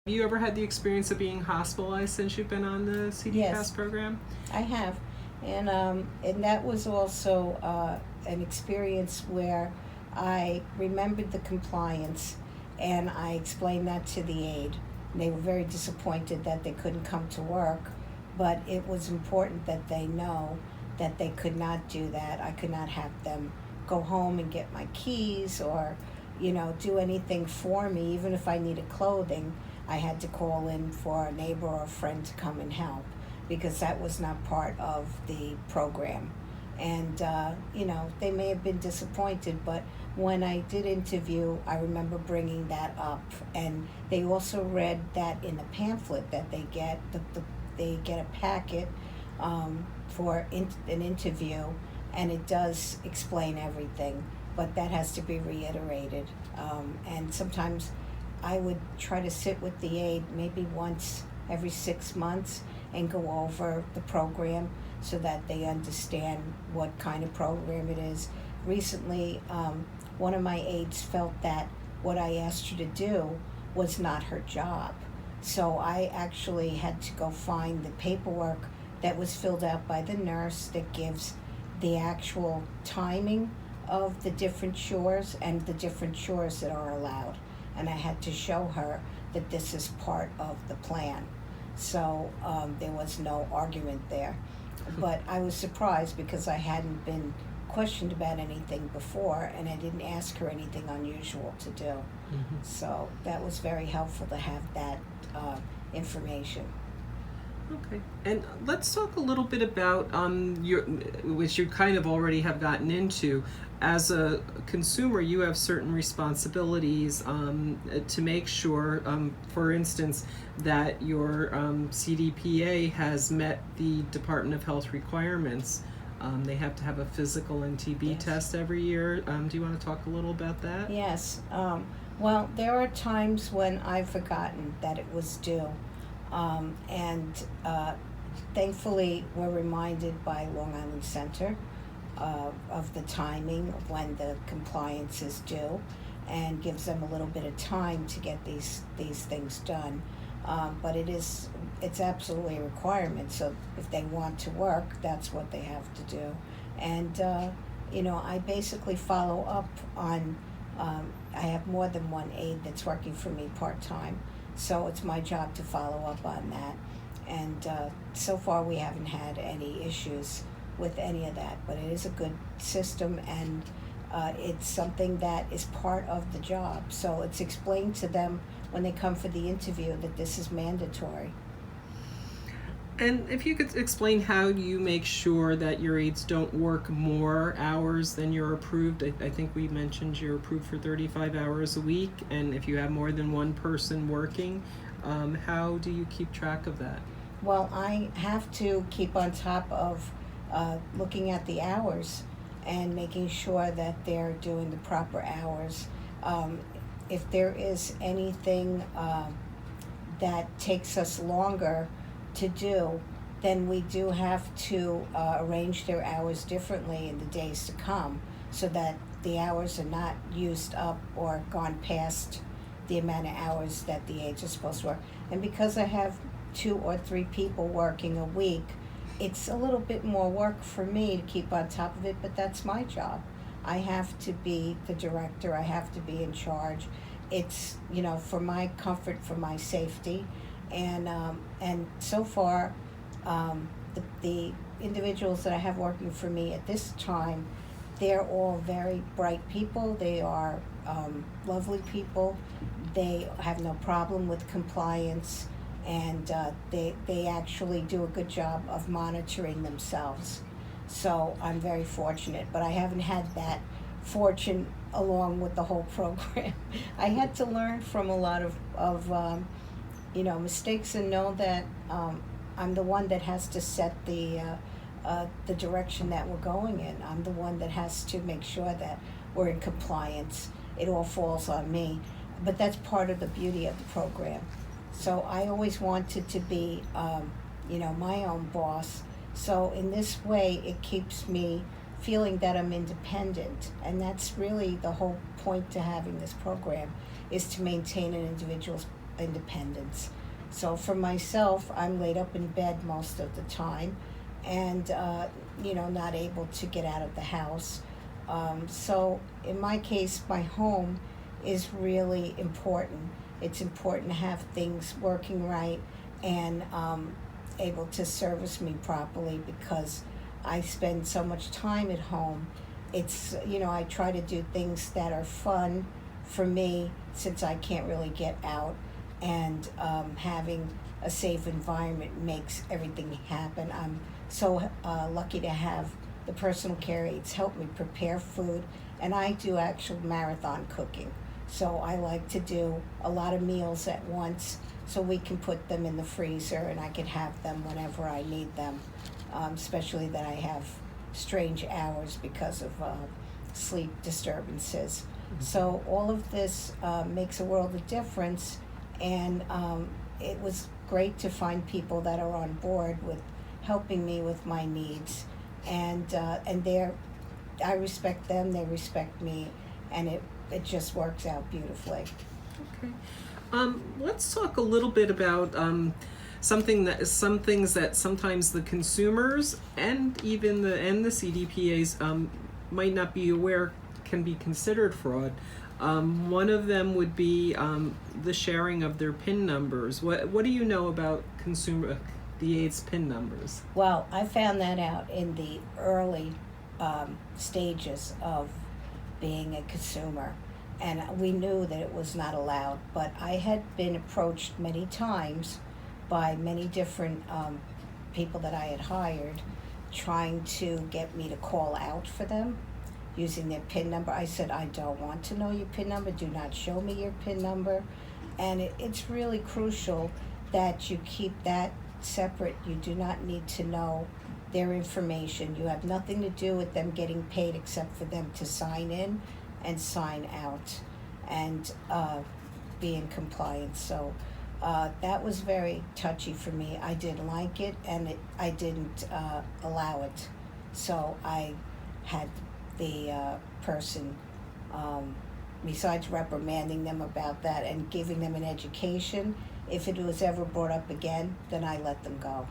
Have you ever had the experience of being hospitalized since you've been on the CDPA Yes. program? I have, and that was also an experience where I remembered the compliance, and I explained that to the aide. They were very disappointed that they couldn't come to work, but it was important that they know that they could not do that. I could not have them go home and get my keys or, do anything for me. Even if I needed clothing, I had to call in for a neighbor or a friend to come and help because that was not part of the program. And, they may have been disappointed, but when I did interview, I remember bringing that up. And they also read that in the pamphlet that they get, they get a packet for an interview, and it does explain everything, but that has to be reiterated. And sometimes I would try to sit with the aide maybe once every 6 months and go over the program so that they understand what kind of program it is. Recently, one of my aides felt that what I asked her to do was not her job. So I actually had to go find the paperwork that was filled out by the nurse that gives the actual timing of the different chores and the different chores that are allowed. And I had to show her that this is part of the plan. So there was no argument there. But I was surprised because I hadn't been questioned about anything before, and I didn't ask her anything unusual to do. Mm-hmm. So that was very helpful to have that information. Okay, and let's talk a little bit about which you kind of already have gotten into. As a consumer, you have certain responsibilities to make sure, for instance, that your CDPA has met the Department of Health requirements. They have to have a physical and TB Yes. test every year. Do you want to talk a little about that? Yes. Well, there are times when I've forgotten that it was due. And thankfully, we're reminded by Long Island Center of the timing of when the compliance is due, and gives them a little bit of time to get these things done. But it's absolutely a requirement. So if they want to work, that's what they have to do. And I basically follow up on. I have more than one aide that's working for me part-time. So it's my job to follow up on that. And so far we haven't had any issues with any of that. But it is a good system, and it's something that is part of the job. So it's explained to them when they come for the interview that this is mandatory. And if you could explain how you make sure that your aides don't work more hours than you're approved. I think we mentioned you're approved for 35 hours a week, and if you have more than one person working, how do you keep track of that? Well, I have to keep on top of looking at the hours and making sure that they're doing the proper hours. If there is anything that takes us longer to do, then we do have to arrange their hours differently in the days to come so that the hours are not used up or gone past the amount of hours that the aides are supposed to work. And because I have 2 or 3 people working a week, it's a little bit more work for me to keep on top of it, but that's my job. I have to be the director, I have to be in charge. It's, for my comfort, for my safety. And so far, the individuals that I have working for me at this time, they're all very bright people. They are lovely people. They have no problem with compliance, and they actually do a good job of monitoring themselves. So I'm very fortunate, but I haven't had that fortune along with the whole program. I had to learn from a lot of mistakes, and know that I'm the one that has to set the direction that we're going in. I'm the one that has to make sure that we're in compliance. It all falls on me, but that's part of the beauty of the program. So I always wanted to be, my own boss. So in this way, it keeps me feeling that I'm independent, and that's really the whole point to having this program, is to maintain an individual's independence. So for myself, I'm laid up in bed most of the time, and not able to get out of the house. So in my case, my home is really important. It's important to have things working right and able to service me properly, because I spend so much time at home. It's, I try to do things that are fun for me, since I can't really get out, and having a safe environment makes everything happen. I'm so lucky to have the personal care aides help me prepare food, and I do actual marathon cooking. So I like to do a lot of meals at once, so we can put them in the freezer and I can have them whenever I need them, especially that I have strange hours because of sleep disturbances. So all of this makes a world of difference, and it was great to find people that are on board with helping me with my needs, and I respect them, they respect me, and it just works out beautifully. Okay. Let's talk a little bit about some things that sometimes the consumers and even the CDPAs might not be aware can be considered fraud. One of them would be the sharing of their PIN numbers. What do you know about the AIDS PIN numbers? Well, I found that out in the early stages of being a consumer, and we knew that it was not allowed, but I had been approached many times by many different people that I had hired, trying to get me to call out for them using their PIN number. I said, I don't want to know your PIN number. Do not show me your PIN number. And it's really crucial that you keep that separate. You do not need to know their information. You have nothing to do with them getting paid except for them to sign in and sign out and be in compliance. So that was very touchy for me. I didn't like it, and I didn't allow it. So I had the person, besides reprimanding them about that and giving them an education, if it was ever brought up again, then I let them go.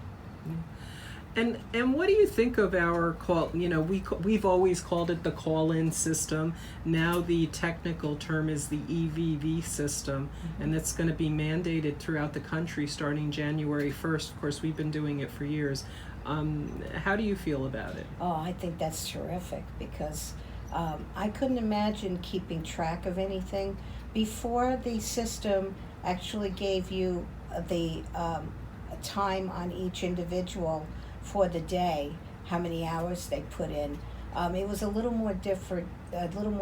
And what do you think of our call? We've always called it the call-in system. Now the technical term is the EVV system, and it's going to be mandated throughout the country starting January 1st. Of course, we've been doing it for years. How do you feel about it? Oh, I think that's terrific, because I couldn't imagine keeping track of anything. Before, the system actually gave you the time on each individual for the day, how many hours they put in. It was a little more different, a little more